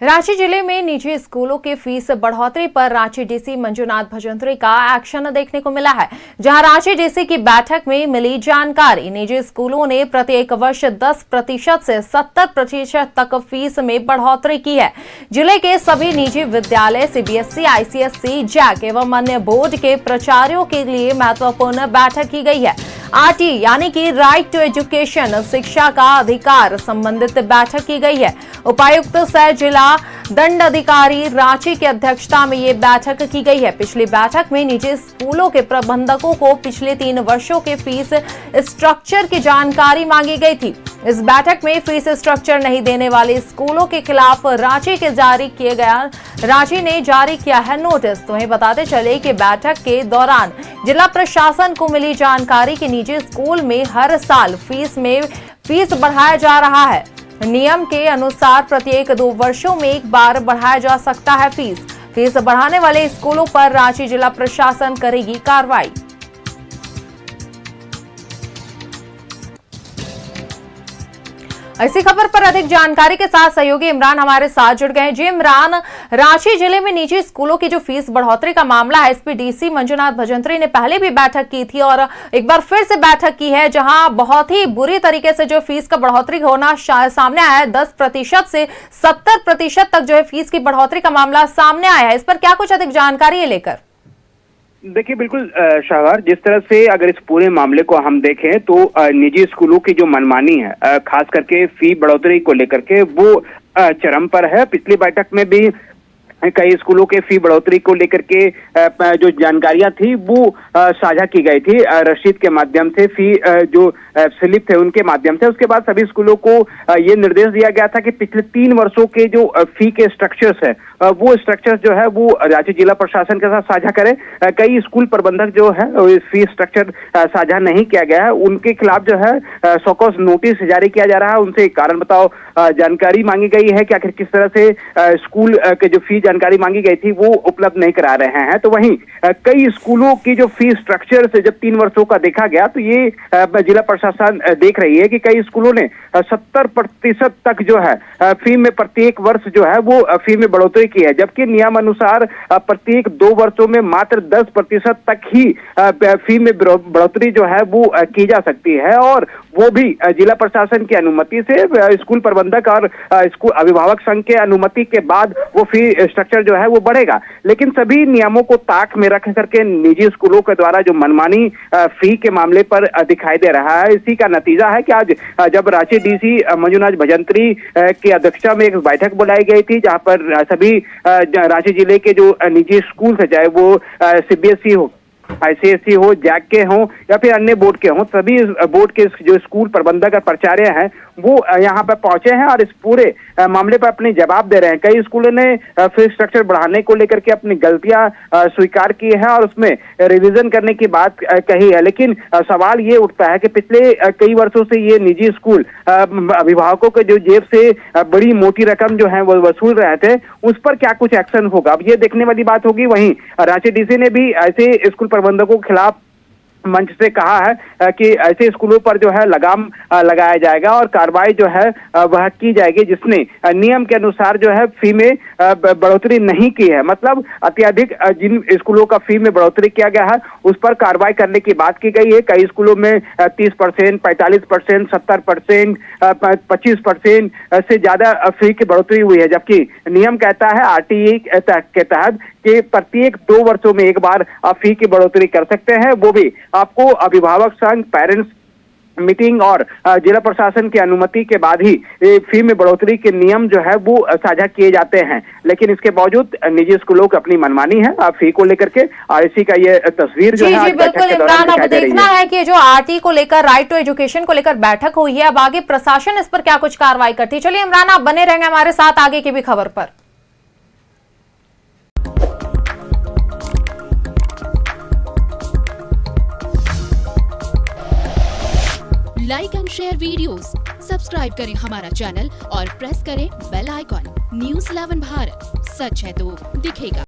रांची जिले में निजी स्कूलों की फीस बढ़ोतरी पर रांची डीसी मंजुनाथ भजंत्री का एक्शन देखने को मिला है। जहां रांची डीसी की बैठक में मिली जानकारी, निजी स्कूलों ने प्रत्येक वर्ष 10% से 70% तक फीस में बढ़ोतरी की है। जिले के सभी निजी विद्यालय, सीबीएसई, आईसीएसई, जैक एवं अन्य बोर्ड के प्राचार्यों के लिए महत्वपूर्ण बैठक की गई है। आरटी यानी कि राइट टू एजुकेशन, शिक्षा का अधिकार संबंधित बैठक की गई है। उपायुक्त सह जिला दंड अधिकारी रांची की अध्यक्षता में ये बैठक की गई है। पिछली बैठक में निजी स्कूलों के प्रबंधकों को पिछले 3 वर्षों के फीस स्ट्रक्चर की जानकारी मांगी गई थी। इस बैठक में फीस स्ट्रक्चर नहीं देने वाले स्कूलों के खिलाफ रांची ने जारी किया है नोटिस। तो बताते चले कि बैठक के दौरान जिला प्रशासन को मिली जानकारी कि निजी स्कूल में हर साल फीस बढ़ाया जा रहा है। नियम के अनुसार प्रत्येक 2 वर्षों में एक बार बढ़ाया जा सकता है फीस बढ़ाने वाले स्कूलों पर रांची जिला प्रशासन करेगी कार्रवाई। ऐसी खबर पर अधिक जानकारी के साथ सहयोगी इमरान हमारे साथ जुड़ गए। जी इमरान, रांची जिले में निजी स्कूलों की जो फीस बढ़ोतरी का मामला है, इस पर डीसी मंजुनाथ भजंत्री ने पहले भी बैठक की थी और एक बार फिर से बैठक की है, जहां बहुत ही बुरी तरीके से जो फीस का बढ़ोतरी होना सामने आया है। 10% से 70% तक जो है फीस की बढ़ोतरी का मामला सामने आया है। इस पर क्या कुछ अधिक जानकारी है लेकर? देखिए, बिल्कुल शाहर, जिस तरह से अगर इस पूरे मामले को हम देखें तो निजी स्कूलों की जो मनमानी है, खास करके फी बढ़ोतरी को लेकर के, वो चरम पर है। पिछली बैठक में भी कई स्कूलों के फी बढ़ोतरी को लेकर के जो जानकारियां थी वो साझा की गई थी रसीद के माध्यम से, फी जो स्लिप थे उनके माध्यम से। उसके बाद सभी स्कूलों को ये निर्देश दिया गया था कि पिछले 3 वर्षों के जो फी के स्ट्रक्चर्स है, वो स्ट्रक्चर्स जो है वो राज्य जिला प्रशासन के साथ साझा करें। कई स्कूल प्रबंधक जो है फी स्ट्रक्चर साझा नहीं किया गया है, उनके खिलाफ जो है सौकौस नोटिस जारी किया जा रहा है। उनसे कारण बताओ जानकारी मांगी गई है कि आखिर किस तरह से स्कूल के जो फी जानकारी मांगी गई थी वो उपलब्ध नहीं करा रहे हैं। तो वहीं कई स्कूलों की जो फी स्ट्रक्चर से जब 3 वर्षों का देखा गया तो ये जिला प्रशासन देख रही है कि कई स्कूलों ने 70% तक जो है फी में प्रत्येक वर्ष जो है वो फी में बढ़ोतरी की है, जबकि नियम अनुसार प्रत्येक 2 वर्षों में मात्र 10% तक ही फी में बढ़ोतरी जो है वो की जा सकती है, और वो भी जिला प्रशासन की अनुमति से, स्कूल प्रबंधक और स्कूल अभिभावक संघ के अनुमति के बाद वो फी स्ट्रक्चर जो है वो बढ़ेगा। लेकिन सभी नियमों को ताक में रख करके निजी स्कूलों के द्वारा जो मनमानी फी के मामले पर दिखाई दे रहा है, इसी का नतीजा है कि आज जब रांची डीसी मंजुनाथ भजंत्री की अध्यक्षता में एक बैठक बुलाई गई थी, जहां पर सभी रांची जिले के जो निजी स्कूल है, चाहे वो सीबीएसई हो, आईसीएसई हो, जैक के हों या फिर अन्य बोर्ड के हों, सभी बोर्ड के जो स्कूल प्रबंधक और प्राचार्य हैं वो यहाँ पर पहुंचे हैं और इस पूरे मामले पर अपने जवाब दे रहे हैं। कई स्कूलों ने फीस स्ट्रक्चर बढ़ाने को लेकर के अपनी गलतियां स्वीकार की है और उसमें रिवीजन करने की बात कही है। लेकिन सवाल ये उठता है कि पिछले कई वर्षों से ये निजी स्कूल अभिभावकों के जो जेब से बड़ी मोटी रकम जो है वो वसूल रहे थे, उस पर क्या कुछ एक्शन होगा, अब ये देखने वाली बात होगी। वहीं रांची डीसी ने भी ऐसे स्कूल प्रबंधकों के खिलाफ मंच से कहा है कि ऐसे स्कूलों पर जो है लगाम लगाया जाएगा और कार्रवाई जो है वह की जाएगी जिसने नियम के अनुसार जो है फी में बढ़ोतरी नहीं की है। मतलब अत्यधिक जिन स्कूलों का फी में बढ़ोतरी किया गया है उस पर कार्रवाई करने की बात की गई है। कई स्कूलों में 30%, 45%, 70%, 25% से ज्यादा फी की बढ़ोतरी हुई है, जबकि नियम कहता है आरटीई के तहत कि प्रत्येक 2 वर्षों में एक बार आप फी की बढ़ोतरी कर सकते हैं, वो भी आपको अभिभावक संघ, पेरेंट्स मीटिंग और जिला प्रशासन की अनुमति के बाद ही फी में बढ़ोतरी के नियम जो है वो साझा किए जाते हैं। लेकिन इसके बावजूद निजी स्कूलों की अपनी मनमानी है फी को लेकर के, और इसी का ये तस्वीर जो है बिल्कुल इमरान, अब देखना है कि जो आरटी को लेकर, राइट टू एजुकेशन को लेकर बैठक हुई है, अब आगे प्रशासन इस पर क्या कुछ कार्रवाई करती है। चलिए इमरान, आप बने रहेंगे हमारे साथ आगे की भी खबर पर। Like and share videos, subscribe करें हमारा चैनल और प्रेस करें बेल आइकॉन। न्यूज़ 11 भारत, सच है तो दिखेगा।